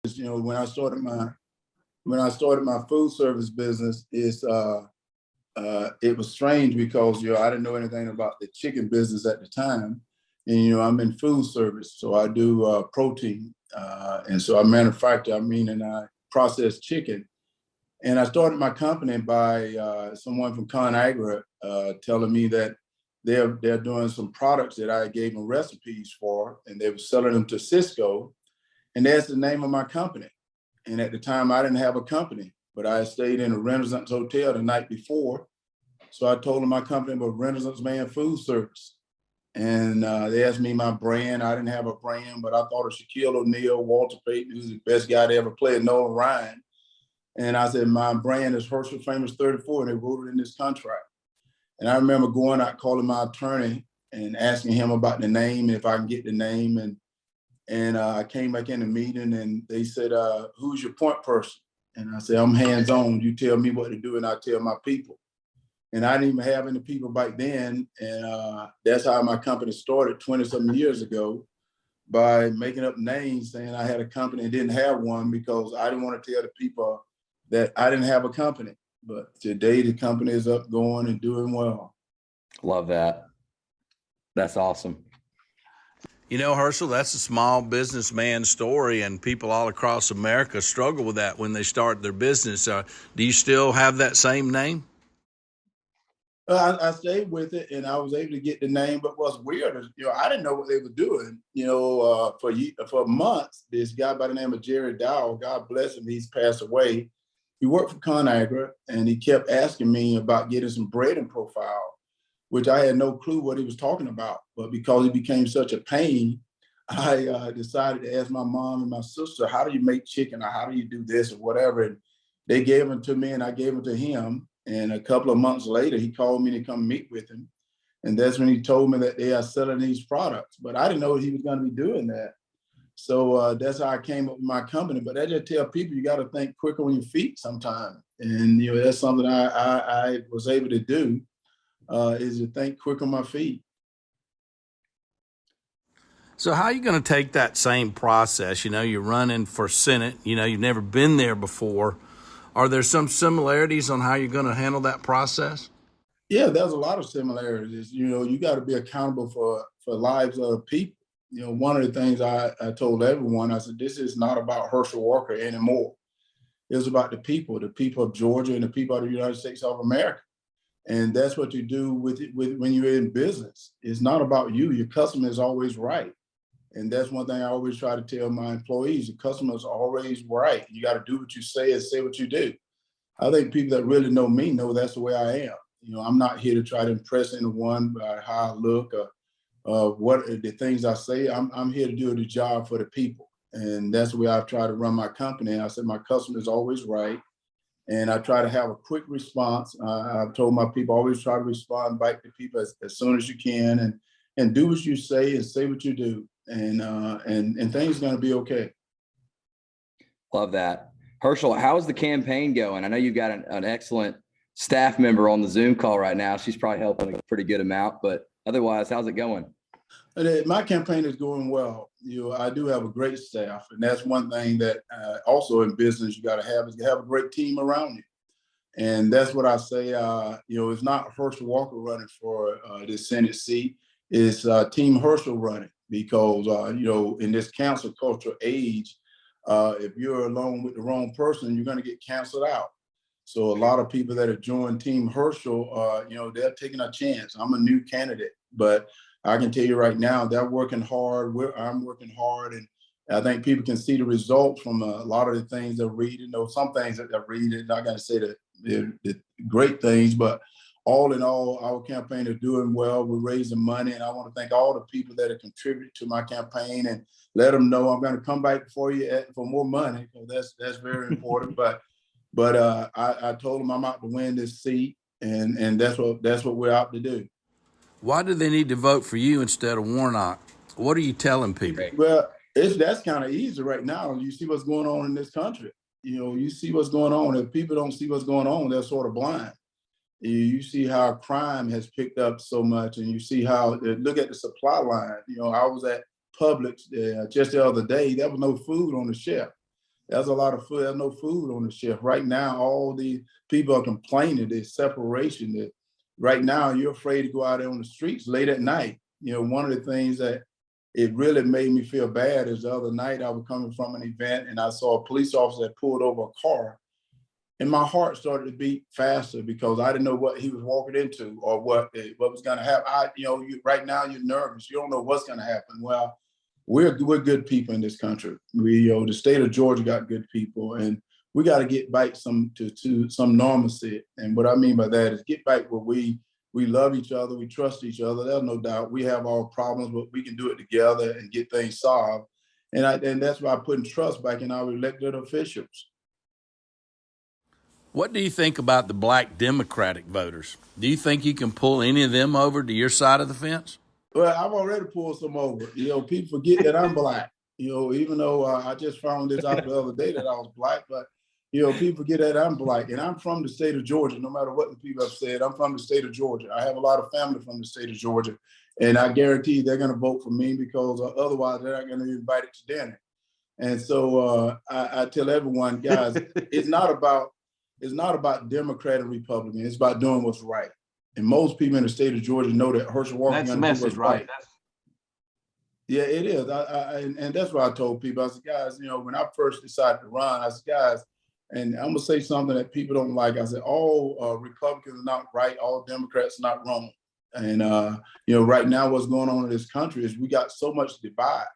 When I started my food service business, it was strange because I didn't know anything about the chicken business at the time, and I'm in food service, so I do protein, and so I manufacture. And I process chicken. And I started my company by someone from ConAgra telling me that they're doing some products that I gave them recipes for, and they were selling them to Cisco, and that's the name of my company. And at the time, I didn't have a company, but I stayed in a Renaissance hotel the night before. So I told them my company was Renaissance Man Food Service. And they asked me my brand. I didn't have a brand, but I thought of Shaquille O'Neal, Walter Payton, who's the best guy to ever play, Nolan Ryan. And I said, my brand is Herschel Famous 34, and they wrote it in this contract. And I remember going out, calling my attorney and asking him about the name, if I can get the name. And I came back in the meeting, and they said, who's your point person? And I said, I'm hands-on. You tell me what to do, and I tell my people. And I didn't even have any people back then. And that's how my company started 20-something years ago, by making up names, saying I had a company and didn't have one, because I didn't want to tell the people that I didn't have a company. But today the company is up, going, and doing well. Love that. That's awesome. Herschel, that's a small businessman story, and people all across America struggle with that when they start their business. Do you still have that same name? I stayed with it, and I was able to get the name. But what's weird is, I didn't know what they were doing. For months, this guy by the name of Jerry Dow, God bless him, he's passed away. He worked for ConAgra, and he kept asking me about getting some breeding profile, which I had no clue what he was talking about. But because he became such a pain, I decided to ask my mom and my sister, how do you make chicken, or how do you do this, or whatever. And they gave them to me, and I gave them to him. And a couple of months later, he called me to come meet with him. And that's when he told me that they are selling these products. But I didn't know he was going to be doing that. So that's how I came up with my company. But I just tell people, you got to think quicker on your feet sometimes. And, that's something I was able to do, is to think quick on my feet. So how are you going to take that same process? You're running for Senate. You've never been there before. Are there some similarities on how you're going to handle that process? Yeah, there's a lot of similarities. You got to be accountable for lives of people. One of the things I told everyone, I said, this is not about Herschel Walker anymore. It's about the people of Georgia, and the people of the United States of America. And that's what you do with when you're in business. It's not about you. Your customer is always right. And that's one thing I always try to tell my employees: the customer is always right. You got to do what you say and say what you do. I think people that really know me know that's the way I am. I'm not here to try to impress anyone by how I look or what the things I say. I'm here to do the job for the people. And that's the way I try to run my company. And I said, my customer is always right. And I try to have a quick response. I've told my people, always try to respond back to people as soon as you can, and do what you say and say what you do. And things are going to be okay. Love that. Herschel, how's the campaign going? I know you've got an excellent staff member on the Zoom call right now. She's probably helping a pretty good amount, but otherwise, how's it going? My campaign is going well. I do have a great staff, and that's one thing that also in business you got to have, is you have a great team around you. And that's what I say. It's not Herschel Walker running for this Senate seat. It's Team Herschel running, because in this cancel culture age, if you're alone with the wrong person, you're going to get canceled out. So a lot of people that have joined Team Herschel, they're taking a chance. I'm a new candidate, but I can tell you right now, they're working hard. I'm working hard, and I think people can see the results from a lot of the things they're reading. Some things that they're reading, not going to say the great things, but all in all, our campaign is doing well. We're raising money, and I want to thank all the people that have contributed to my campaign, and let them know I'm going to come back for you for more money, because that's very important. But I told them I'm out to win this seat, and that's what we're out to do. Why do they need to vote for you instead of Warnock? What are you telling people? Well, that's kind of easy right now. You see what's going on in this country. You see what's going on. If people don't see what's going on, they're sort of blind. You see how crime has picked up so much, and you see how, look at the supply line. I was at Publix just the other day. There was no food on the shelf. there's a lot of food. There's no food on the shelf. Right now, all the people are complaining. There's separation. That right now, you're afraid to go out there on the streets late at night. One of the things that it really made me feel bad is the other night I was coming from an event and I saw a police officer that pulled over a car, and my heart started to beat faster because I didn't know what he was walking into or what was going to happen. Right now you're nervous. You don't know what's going to happen. Well, we're good people in this country. The state of Georgia got good people, and we got to get back to some normalcy. And what I mean by that is get back where we love each other, we trust each other. There's no doubt we have our problems, but we can do it together and get things solved. And that's why I'm putting trust back in our elected officials. What do you think about the black Democratic voters? Do you think you can pull any of them over to your side of the fence? Well, I've already pulled some over. People forget that I'm black. Even though I just found this out the other day that I was black, but people forget that I'm black, and I'm from the state of Georgia. No matter what the people have said, I'm from the state of Georgia. I have a lot of family from the state of Georgia, and I guarantee they're going to vote for me because otherwise they're not going to be invited to dinner. And so I tell everyone, guys, it's not about Democrat and Republican. It's about doing what's right. And most people in the state of Georgia know that Herschel Walker. That's the message, right? Yeah, it is. And that's what I told people. I said, guys, when I first decided to run, I said, guys, and I'm gonna say something that people don't like. I said, all Republicans are not right, all Democrats are not wrong. And right now, what's going on in this country is we got so much divide.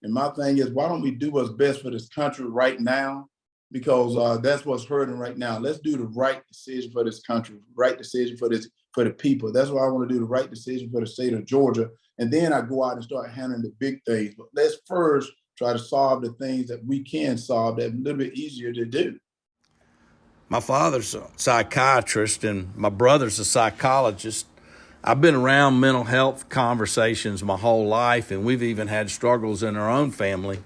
And my thing is, why don't we do what's best for this country right now? Because that's what's hurting right now. Let's do the right decision for this country, right decision for the people. That's why I want to do the right decision for the state of Georgia. And then I go out and start handling the big things. But let's first try to solve the things that we can solve that are a little bit easier to do. My father's a psychiatrist and my brother's a psychologist. I've been around mental health conversations my whole life, and we've even had struggles in our own family.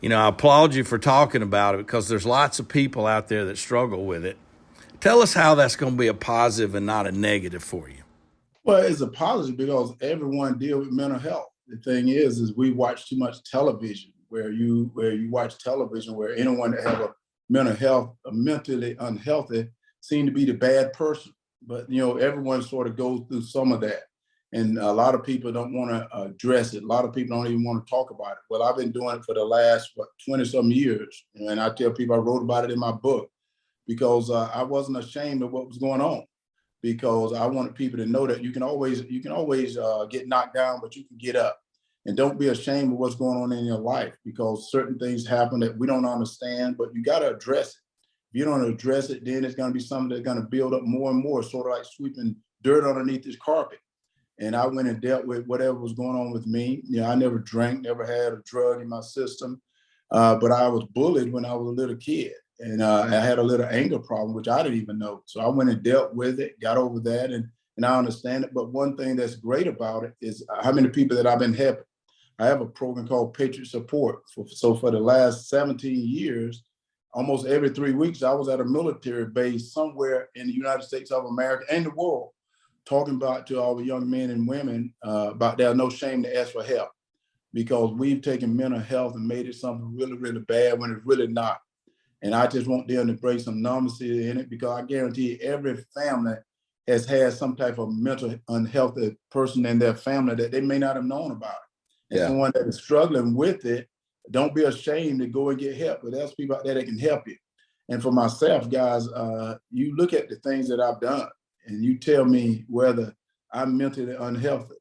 I applaud you for talking about it because there's lots of people out there that struggle with it. Tell us how that's going to be a positive and not a negative for you. Well, it's a positive because everyone deals with mental health. The thing is we watch too much television where you watch television where anyone that have a mental health, mentally unhealthy, seem to be the bad person. But, everyone sort of goes through some of that. And a lot of people don't want to address it. A lot of people don't even want to talk about it. Well, I've been doing it for the last, 20-some years. And I tell people I wrote about it in my book because I wasn't ashamed of what was going on, because I wanted people to know that you can always get knocked down, but you can get up. And don't be ashamed of what's going on in your life, because certain things happen that we don't understand, but you got to address it. If you don't address it, then it's going to be something that's going to build up more and more, sort of like sweeping dirt underneath this carpet. And I went and dealt with whatever was going on with me. I never drank, never had a drug in my system, but I was bullied when I was a little kid. And I had a little anger problem, which I didn't even know. So I went and dealt with it, got over that, and I understand it. But one thing that's great about it is how many people that I've been helping. I have a program called Patriot Support. So for the last 17 years, almost every 3 weeks, I was at a military base somewhere in the United States of America and the world, talking about to all the young men and women about there's no shame to ask for help, because we've taken mental health and made it something really, really bad when it's really not. And I just want them to bring some normalcy in it, because I guarantee every family has had some type of mental unhealthy person in their family that they may not have known about. And someone that is struggling with it, don't be ashamed to go and get help. But there's people out there that can help you. And for myself, guys, you look at the things that I've done and you tell me whether I'm mentally unhealthy.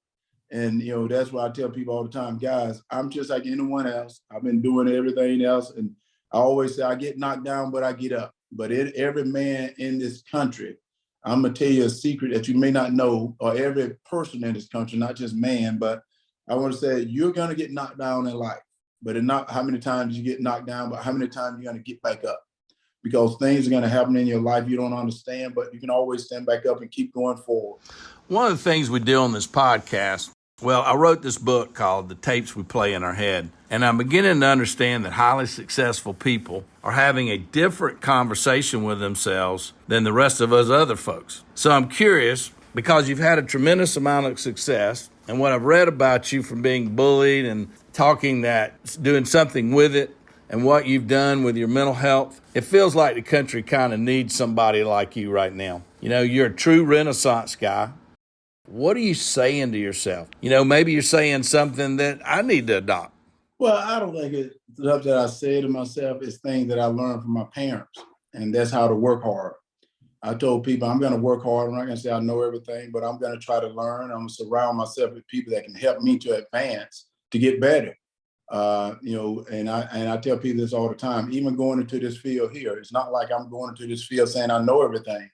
And, that's why I tell people all the time, guys, I'm just like anyone else. I've been doing everything else. And I always say I get knocked down, but I get up. But every man in this country, I'm going to tell you a secret that you may not know, or every person in this country, not just man, but I want to say you're going to get knocked down in life, but it's not how many times you get knocked down, but how many times you're going to get back up, because things are going to happen in your life you don't understand, but you can always stand back up and keep going forward. One of the things we do on this podcast, well, I wrote this book called The Tapes We Play in Our Head, and I'm beginning to understand that highly successful people are having a different conversation with themselves than the rest of us other folks. So I'm curious, because you've had a tremendous amount of success, and what I've read about you from being bullied and doing something with it, and what you've done with your mental health. It feels like the country kind of needs somebody like you right now. You know, you're a true Renaissance guy. What are you saying to yourself? You know, maybe you're saying something that I need to adopt. Well, I don't think it's stuff that I say to myself. It's things that I learned from my parents, and that's how to work hard. I told people I'm going to work hard. I'm not going to say I know everything, but I'm going to try to learn. I'm going to surround myself with people that can help me to advance, to get better. You know, and I tell people this all the time, even going into this field here, it's not like I'm going into this field saying I know everything.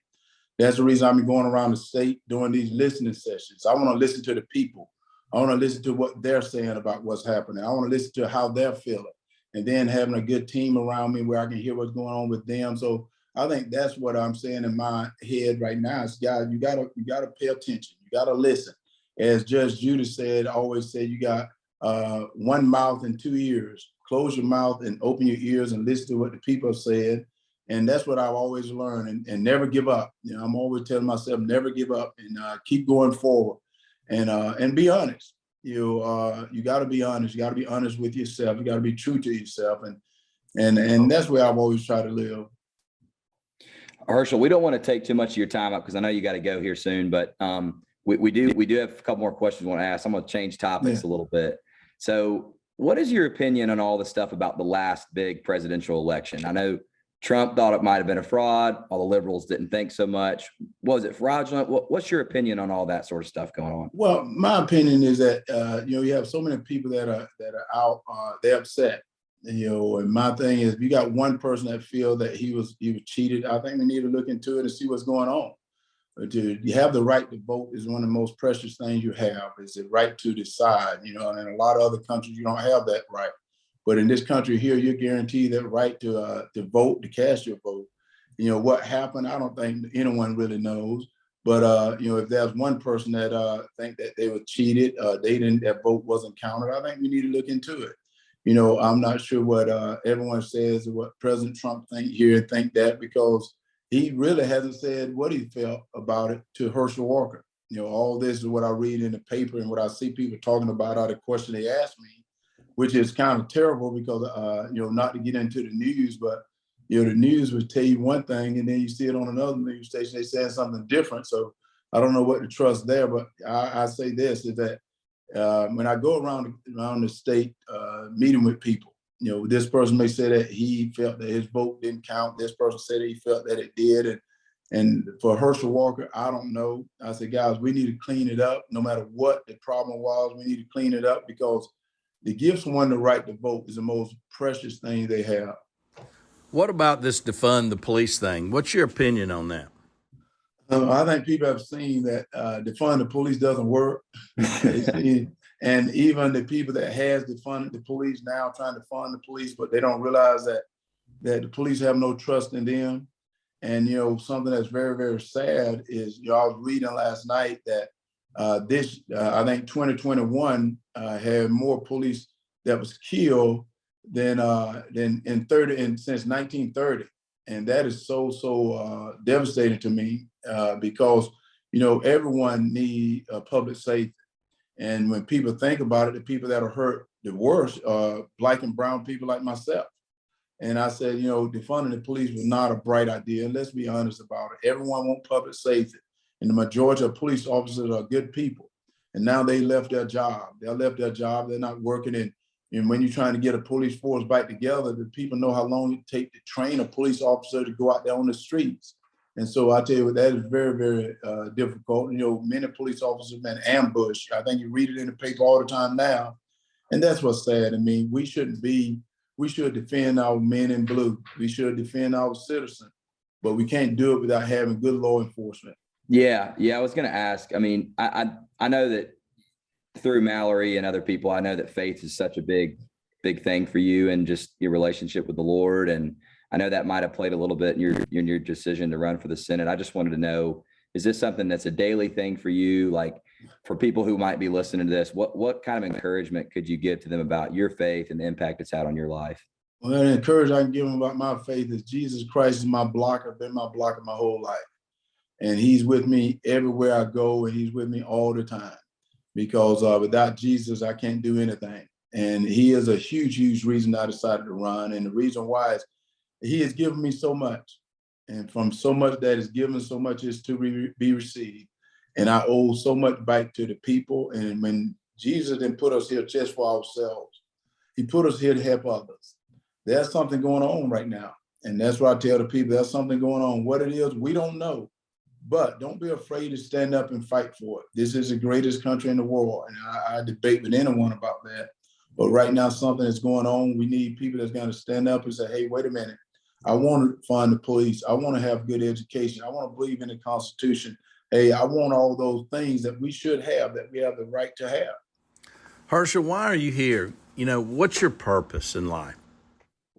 That's the reason I'm going around the state doing these listening sessions. I want to listen to the people. I want to listen to what they're saying about what's happening. I want to listen to how they're feeling, and then having a good team around me where I can hear what's going on with them. So I think that's what I'm saying in my head right now. Is, guys, you gotta pay attention. You gotta listen. As Judge Judas said, always said, you got one mouth and two ears. Close your mouth and open your ears and listen to what the people have said. And that's what I've always learned, and never give up. You know, I'm always telling myself, never give up, and keep going forward, and be honest. You got to be honest. You got to be honest with yourself. You got to be true to yourself, and that's where I've always tried to live. Herschel, we don't want to take too much of your time up because I know you got to go here soon, but we do have a couple more questions we want to ask. I'm going to change topics a little bit. So what is your opinion on all the stuff about the last big presidential election? I know Trump thought it might have been a fraud. All the liberals didn't think so much. Was it fraudulent? What's your opinion on all that sort of stuff going on? Well, my opinion is that you have so many people that are out. They're upset. You know, and my thing is, if you got one person that feel that he was cheated, I think we need to look into it and see what's going on. You have the right to vote is one of the most precious things you have. Is the right to decide. You know, and in a lot of other countries you don't have that right. But in this country here, you're guaranteed that right to vote, to cast your vote. You know, what happened, I don't think anyone really knows. But, you know, if there's one person that think that they were cheated, their vote wasn't counted, I think we need to look into it. You know, I'm not sure what everyone says or what President Trump think here, think that, because he really hasn't said what he felt about it to Herschel Walker. You know, all this is what I read in the paper and what I see people talking about out of the question they asked me, which is kind of terrible because, you know, not to get into the news, but, you know, the news would tell you one thing and then you see it on another news station, they saying something different. So I don't know what to trust there, but I say this, is that when I go around the state meeting with people, you know, this person may say that he felt that his vote didn't count. This person said that he felt that it did. And for Herschel Walker, I don't know. I said, guys, we need to clean it up. No matter what the problem was, we need to clean it up, because to give someone the right to vote is the most precious thing they have. What about this defund the police thing? What's your opinion on that? I think people have seen that defund the police doesn't work. And even the people that has defunded the police now trying to fund the police, but they don't realize that the police have no trust in them. And, you know, something that's very, very sad is, you know, I was reading last night that I think 2021 had more police that was killed than since 1930, and that is so devastating to me because, you know, everyone need public safety, and when people think about it, the people that are hurt the worst are Black and brown people like myself. And I said, you know, defunding the police was not a bright idea. Let's be honest about it. Everyone wants public safety, and the majority of police officers are good people. And now they left their job. They left their job. They're not working. And when you're trying to get a police force back together, the people know how long it takes to train a police officer to go out there on the streets. And so I tell you, that is very, very difficult. You know, many police officers have been ambushed. I think you read it in the paper all the time now. And that's what's sad. I mean, we should defend our men in blue. We should defend our citizens, but we can't do it without having good law enforcement. Yeah. I was going to ask. I mean, I know that through Mallory and other people, I know that faith is such a big thing for you and just your relationship with the Lord. And I know that might have played a little bit in your decision to run for the Senate. I just wanted to know, is this something that's a daily thing for you? Like, for people who might be listening to this, what kind of encouragement could you give to them about your faith and the impact it's had on your life? Well, the encouragement I can give them about my faith is Jesus Christ is my blocker, been my blocker my whole life. And he's with me everywhere I go, and he's with me all the time. Because without Jesus, I can't do anything. And he is a huge, huge reason I decided to run. And the reason why is he has given me so much. And from so much that is given, so much is to be received. And I owe so much back to the people. And when Jesus didn't put us here just for ourselves, he put us here to help others. There's something going on right now. And that's what I tell the people, there's something going on. What it is, we don't know. But don't be afraid to stand up and fight for it. This is the greatest country in the world. And I debate with anyone about that. But right now, something is going on. We need people that's going to stand up and say, hey, wait a minute. I want to fund the police. I want to have good education. I want to believe in the Constitution. Hey, I want all those things that we should have, that we have the right to have. Herschel, why are you here? What's your purpose in life?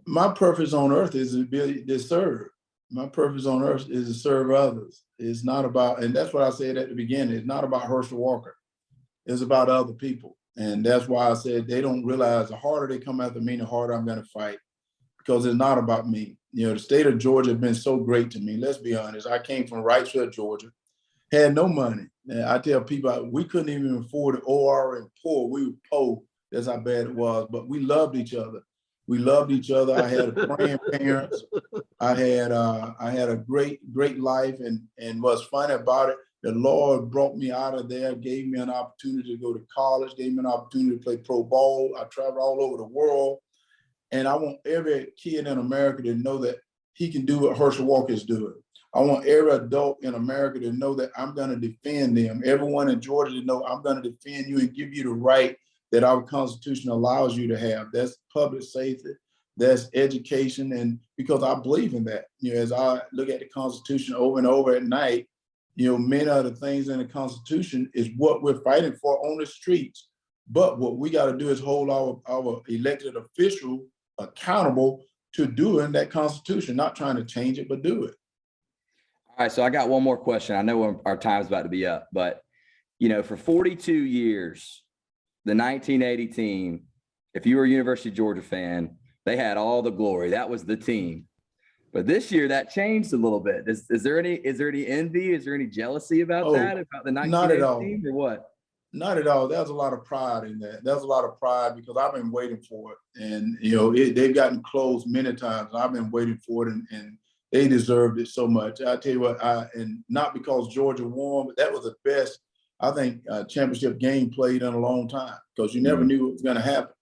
My purpose on earth is to serve. My purpose on earth is to serve others. It's not about, and that's what I said at the beginning, it's not about Herschel Walker. It's about other people. And that's why I said they don't realize the harder they come after me, the harder I'm going to fight, because it's not about me. The state of Georgia has been so great to me. Let's be honest. I came from Wrightsville, Georgia, had no money. And I tell people we couldn't even afford an OR and poor. We were poor. That's how bad it was. But we loved each other. We loved each other. I had praying parents. I had a great life. And what's funny about it, the Lord brought me out of there, gave me an opportunity to go to college, gave me an opportunity to play pro ball. I traveled all over the world. And I want every kid in America to know that he can do what Herschel Walker is doing. I want every adult in America to know that I'm going to defend them. Everyone in Georgia to know I'm going to defend you and give you the right that our Constitution allows you to have. That's public safety, that's education, and because I believe in that. As I look at the Constitution over and over at night, many of the things in the Constitution is what we're fighting for on the streets. But what we got to do is hold our elected official accountable to doing that Constitution, not trying to change it, but do it. All right, so I got one more question. I know our time's about to be up, but for 42 years, the 1980 team, if you were a University of Georgia fan, they had all the glory. That was the team. But this year that changed a little bit. Is there any envy? Is there any jealousy about that, about the 1980 team, or what? Not at all. There's a lot of pride in that. There's a lot of pride because I've been waiting for it. And, they've gotten close many times. I've been waiting for it, and they deserved it so much. I tell you what, and not because Georgia won, but that was the best, I think, championship game played in a long time, because you never knew what was going to happen.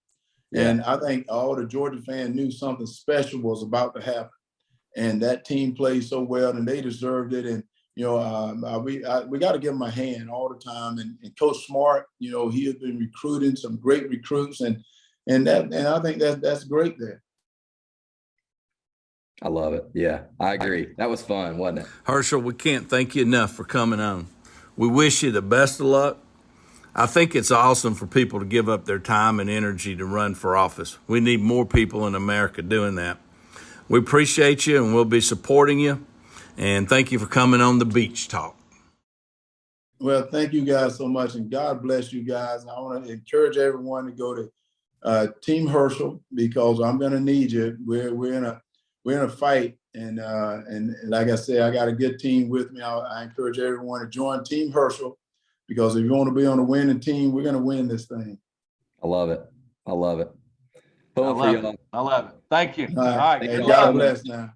Yeah. And I think all the Georgia fans knew something special was about to happen. And that team played so well, and they deserved it. And we got to give him a hand all the time. And Coach Smart, he has been recruiting some great recruits, and I think that's great there. I love it. Yeah, I agree. That was fun, wasn't it? Herschel, we can't thank you enough for coming on. We wish you the best of luck. I think it's awesome for people to give up their time and energy to run for office. We need more people in America doing that. We appreciate you, and we'll be supporting you. And thank you for coming on the Beach Talk. Well, thank you guys so much, and God bless you guys. I want to encourage everyone to go to Team Herschel, because I'm going to need you. We're in a fight, and like I said, I got a good team with me. I encourage everyone to join Team Herschel, because if you want to be on the winning team, we're going to win this thing. I love it. I love it. I love it. Thank you. All right. Hey, God bless now.